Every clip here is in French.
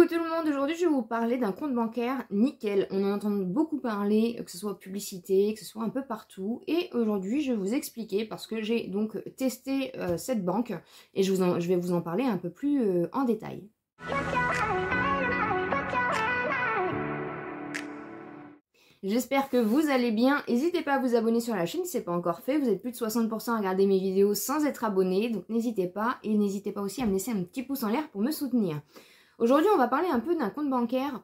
Coucou tout le monde, aujourd'hui je vais vous parler d'un compte bancaire nickel. On en entend beaucoup parler, que ce soit publicité, que ce soit un peu partout. Et aujourd'hui je vais vous expliquer parce que j'ai donc testé cette banque et je vais vous en parler un peu plus en détail. J'espère que vous allez bien. N'hésitez pas à vous abonner sur la chaîne si ce n'est pas encore fait. Vous êtes plus de 60% à regarder mes vidéos sans être abonné, donc n'hésitez pas. Et n'hésitez pas aussi à me laisser un petit pouce en l'air pour me soutenir. Aujourd'hui, on va parler un peu d'un compte bancaire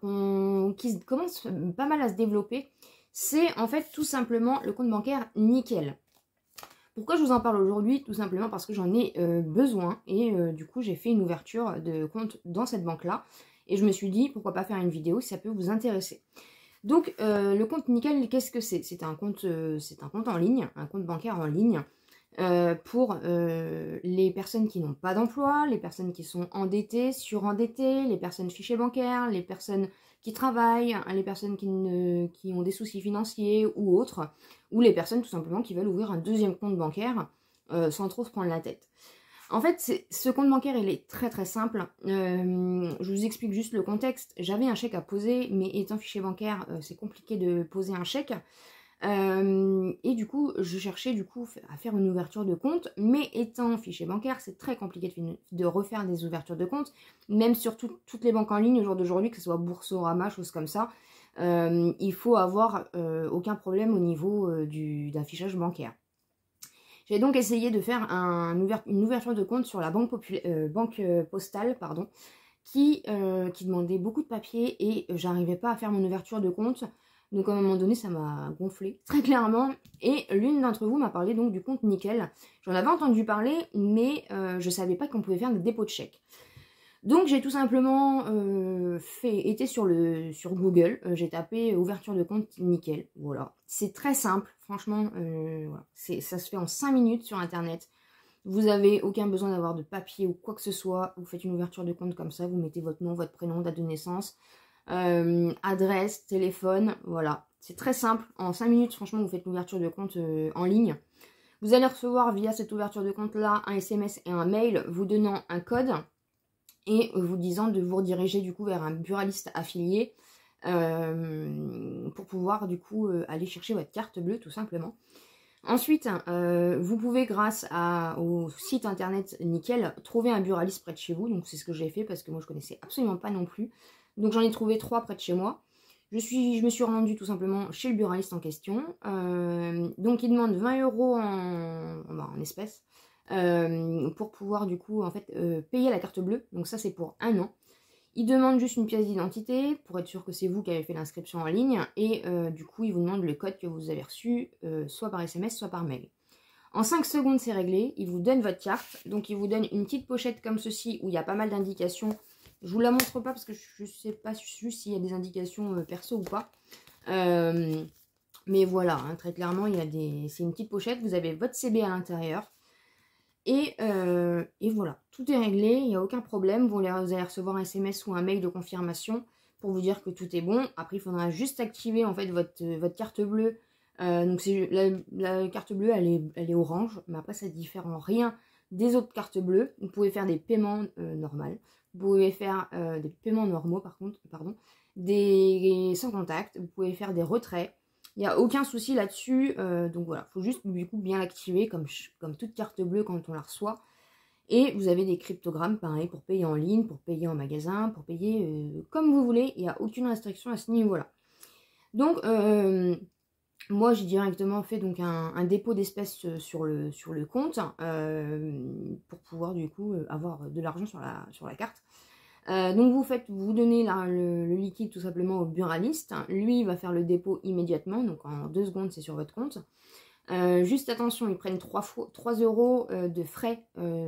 qui commence pas mal à se développer. C'est en fait tout simplement le compte bancaire nickel. Pourquoi je vous en parle aujourd'hui? Tout simplement parce que j'en ai besoin et du coup j'ai fait une ouverture de compte dans cette banque-là. Et je me suis dit pourquoi pas faire une vidéo si ça peut vous intéresser. Donc le compte nickel, qu'est-ce que c'est? C'est un compte en ligne, un compte bancaire en ligne. Pour les personnes qui n'ont pas d'emploi, les personnes qui sont endettées, surendettées, les personnes fichées bancaires, les personnes qui travaillent, les personnes qui ont des soucis financiers ou autres, ou les personnes tout simplement qui veulent ouvrir un deuxième compte bancaire sans trop se prendre la tête. En fait, ce compte bancaire, il est très très simple. Je vous explique juste le contexte. J'avais un chèque à poser, mais étant fichier bancaire, c'est compliqué de poser un chèque. Et du coup, je cherchais à faire une ouverture de compte, mais étant fichier bancaire, c'est très compliqué de refaire des ouvertures de compte, même sur toutes les banques en ligne au jour d'aujourd'hui, que ce soit Boursorama, choses comme ça. Il faut avoir aucun problème au niveau d'affichage bancaire. J'ai donc essayé de faire une ouverture de compte sur la banque postale, pardon, qui demandait beaucoup de papiers et j'arrivais pas à faire mon ouverture de compte. Donc à un moment donné, ça m'a gonflé, très clairement. Et l'une d'entre vous m'a parlé donc du compte nickel. J'en avais entendu parler, mais je savais pas qu'on pouvait faire des dépôts de chèques. Donc j'ai tout simplement été sur Google, j'ai tapé ouverture de compte nickel, voilà. C'est très simple, franchement, voilà. Ça se fait en 5 minutes sur internet. Vous n'avez aucun besoin d'avoir de papier ou quoi que ce soit, vous faites une ouverture de compte comme ça, vous mettez votre nom, votre prénom, date de naissance, adresse, téléphone, voilà. C'est très simple, en 5 minutes, franchement, vous faites l'ouverture de compte en ligne. Vous allez recevoir via cette ouverture de compte-là un SMS et un mail vous donnant un code et vous disant de vous rediriger du coup vers un buraliste affilié pour pouvoir du coup aller chercher votre carte bleue tout simplement. Ensuite, vous pouvez grâce au site internet nickel trouver un buraliste près de chez vous. Donc c'est ce que j'ai fait parce que moi je connaissais absolument pas non plus. Donc j'en ai trouvé 3 près de chez moi. Je me suis rendue tout simplement chez le buraliste en question. Donc il demande 20 € en espèces. Pour pouvoir du coup en fait payer la carte bleue, donc ça c'est pour 1 an. Il demande juste une pièce d'identité pour être sûr que c'est vous qui avez fait l'inscription en ligne et du coup il vous demande le code que vous avez reçu soit par SMS soit par mail. En 5 secondes c'est réglé, il vous donne votre carte, donc il vous donne une petite pochette comme ceci où il y a pas mal d'indications. Je vous la montre pas parce que je sais pas juste s'il y a des indications perso ou pas. Mais voilà, hein, très clairement c'est une petite pochette, vous avez votre CB à l'intérieur. Et voilà, tout est réglé, il n'y a aucun problème. Vous allez recevoir un SMS ou un mail de confirmation pour vous dire que tout est bon. Après, il faudra juste activer en fait votre carte bleue. Donc la carte bleue, elle est orange, mais après, ça ne diffère en rien des autres cartes bleues. Vous pouvez faire des paiements normaux. Vous pouvez faire des paiements normaux, sans contact. Vous pouvez faire des retraits. Il n'y a aucun souci là-dessus, donc voilà, il faut juste du coup bien l'activer comme toute carte bleue quand on la reçoit. Et vous avez des cryptogrammes, pareil, pour payer en ligne, pour payer en magasin, pour payer comme vous voulez, il n'y a aucune restriction à ce niveau-là. Donc, moi j'ai directement fait donc un dépôt d'espèces sur le compte pour pouvoir du coup avoir de l'argent sur la carte. Donc vous donnez le liquide tout simplement au buraliste. Lui, il va faire le dépôt immédiatement. Donc en 2 secondes, c'est sur votre compte. Juste attention, ils prennent 3 € de frais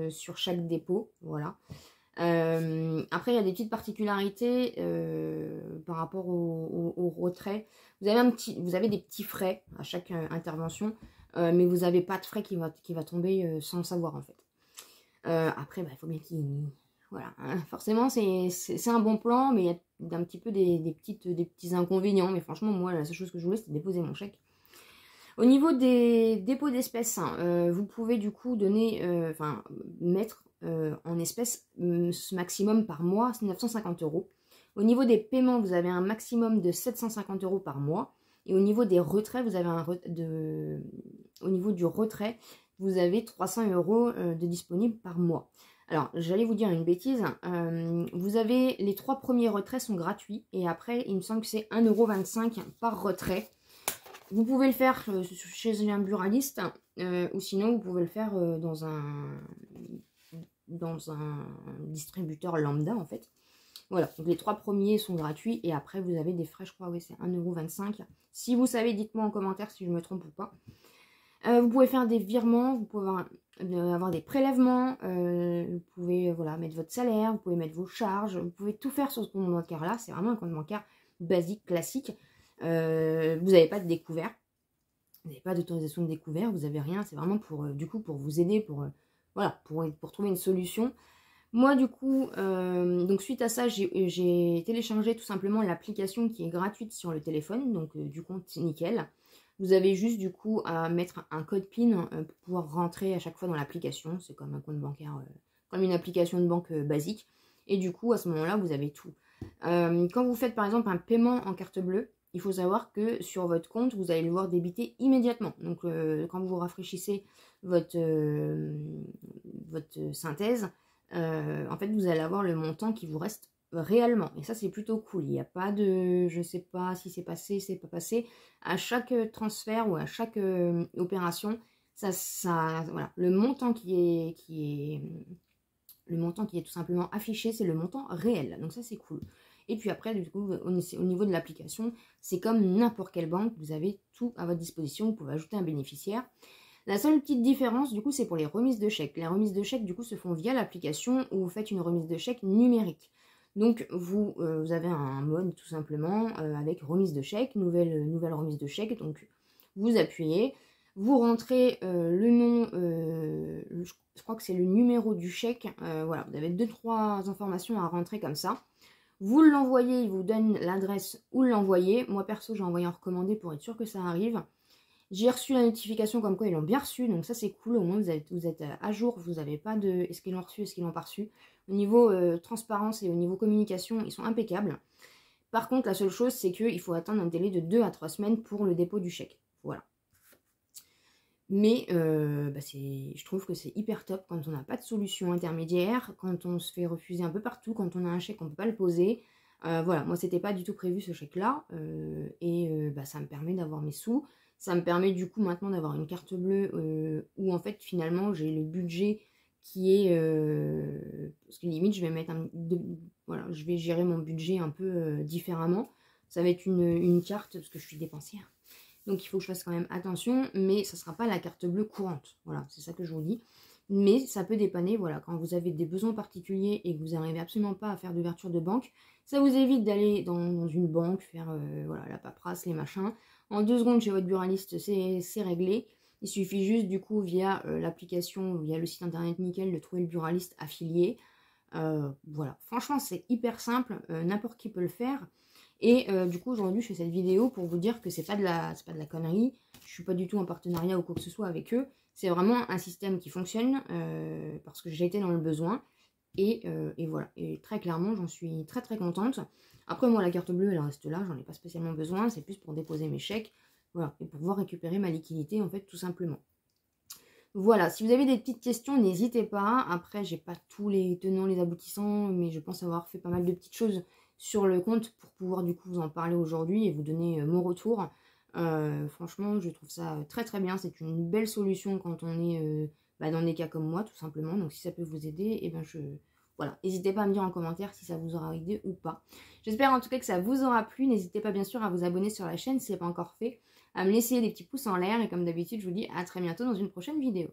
sur chaque dépôt. Voilà. Après, il y a des petites particularités par rapport au retrait. Vous avez des petits frais à chaque intervention. Mais vous n'avez pas de frais qui va tomber sans le savoir en fait. Après, il faut bien qu'il... Voilà, hein. Forcément c'est un bon plan, mais il y a un petit peu des petits inconvénients. Mais franchement, moi, la seule chose que je voulais, c'était déposer mon chèque. Au niveau des dépôts d'espèces, vous pouvez du coup mettre en espèces maximum par mois 950 €. Au niveau des paiements, vous avez un maximum de 750 € par mois. Et au niveau des retraits, vous avez au niveau du retrait, vous avez 300 € de disponible par mois. Alors, j'allais vous dire une bêtise. Vous avez les 3 premiers retraits sont gratuits. Et après, il me semble que c'est 1,25 € par retrait. Vous pouvez le faire chez un buraliste. Ou sinon, vous pouvez le faire dans un distributeur lambda, en fait. Voilà, donc les 3 premiers sont gratuits. Et après, vous avez des frais, je crois, oui, c'est 1,25 €. Si vous savez, dites-moi en commentaire si je me trompe ou pas. Vous pouvez faire des virements, vous pouvez avoir des prélèvements, vous pouvez voilà, mettre votre salaire, vous pouvez mettre vos charges, vous pouvez tout faire sur ce compte bancaire là. C'est vraiment un compte bancaire basique, classique. Vous n'avez pas de découvert, vous n'avez pas d'autorisation de découvert, vous n'avez rien. C'est vraiment pour du coup pour vous aider, voilà, pour trouver une solution. Moi du coup, donc suite à ça, j'ai téléchargé tout simplement l'application qui est gratuite sur le téléphone, donc du compte nickel. Vous avez juste du coup à mettre un code PIN pour pouvoir rentrer à chaque fois dans l'application. C'est comme un compte bancaire, comme une application de banque basique. Et du coup, à ce moment-là, vous avez tout. Quand vous faites par exemple un paiement en carte bleue, il faut savoir que sur votre compte, vous allez le voir débiter immédiatement. Donc quand vous rafraîchissez votre synthèse, en fait, vous allez avoir le montant qui vous reste réellement. Et ça, c'est plutôt cool. Il n'y a pas de je sais pas si c'est passé, c'est pas passé. À chaque transfert ou à chaque opération, voilà, le montant qui est tout simplement affiché, c'est le montant réel. Donc ça, c'est cool. Et puis après, du coup, au niveau de l'application, c'est comme n'importe quelle banque. Vous avez tout à votre disposition. Vous pouvez ajouter un bénéficiaire. La seule petite différence, du coup, c'est pour les remises de chèques. Les remises de chèques, du coup, se font via l'application où vous faites une remise de chèque numérique. Donc, vous avez un mode, tout simplement, avec remise de chèque, nouvelle remise de chèque. Donc, vous appuyez, vous rentrez le nom, je crois que c'est le numéro du chèque. Voilà, vous avez 2-3 informations à rentrer comme ça. Vous l'envoyez, il vous donne l'adresse où l'envoyer. Moi, perso, j'ai envoyé en recommandé pour être sûr que ça arrive. J'ai reçu la notification comme quoi ils l'ont bien reçu, donc ça c'est cool, au moins vous êtes à jour, vous n'avez pas de est-ce qu'ils l'ont reçu, est-ce qu'ils l'ont pas reçu. Au niveau transparence et au niveau communication, ils sont impeccables. Par contre, la seule chose, c'est qu'il faut attendre un délai de 2 à 3 semaines pour le dépôt du chèque. Voilà. Mais je trouve que c'est hyper top quand on n'a pas de solution intermédiaire, quand on se fait refuser un peu partout, quand on a un chèque, on ne peut pas le poser. Voilà, moi c'était pas du tout prévu ce chèque-là, ça me permet d'avoir mes sous. Ça me permet du coup maintenant d'avoir une carte bleue où en fait finalement j'ai le budget qui est... parce que limite je vais mettre voilà, je vais gérer mon budget un peu différemment. Ça va être une carte parce que je suis dépensière. Donc il faut que je fasse quand même attention, mais ça ne sera pas la carte bleue courante. Voilà, c'est ça que je vous dis. Mais ça peut dépanner, voilà, quand vous avez des besoins particuliers et que vous n'arrivez absolument pas à faire d'ouverture de banque, ça vous évite d'aller dans une banque, faire voilà, la paperasse, les machins. En 2 secondes, chez votre buraliste, c'est réglé. Il suffit juste, du coup, via l'application, via le site internet Nickel, de trouver le buraliste affilié. Voilà, franchement, c'est hyper simple, n'importe qui peut le faire. Et du coup, aujourd'hui, je fais cette vidéo pour vous dire que c'est pas de la connerie. Je suis pas du tout en partenariat ou quoi que ce soit avec eux. C'est vraiment un système qui fonctionne parce que j'ai été dans le besoin. Et voilà. Et très clairement, j'en suis très très contente. Après, moi, la carte bleue, elle reste là. J'en ai pas spécialement besoin. C'est plus pour déposer mes chèques. Voilà. Et pour pouvoir récupérer ma liquidité, en fait, tout simplement. Voilà. Si vous avez des petites questions, n'hésitez pas. Après, j'ai pas tous les tenants, les aboutissants. Mais je pense avoir fait pas mal de petites choses sur le compte pour pouvoir du coup vous en parler aujourd'hui et vous donner mon retour. Franchement, je trouve ça très très bien. C'est une belle solution quand on est dans des cas comme moi, tout simplement. Donc si ça peut vous aider, et voilà, n'hésitez pas à me dire en commentaire si ça vous aura aidé ou pas. J'espère en tout cas que ça vous aura plu. N'hésitez pas bien sûr à vous abonner sur la chaîne si ce n'est pas encore fait, à me laisser des petits pouces en l'air et comme d'habitude, je vous dis à très bientôt dans une prochaine vidéo.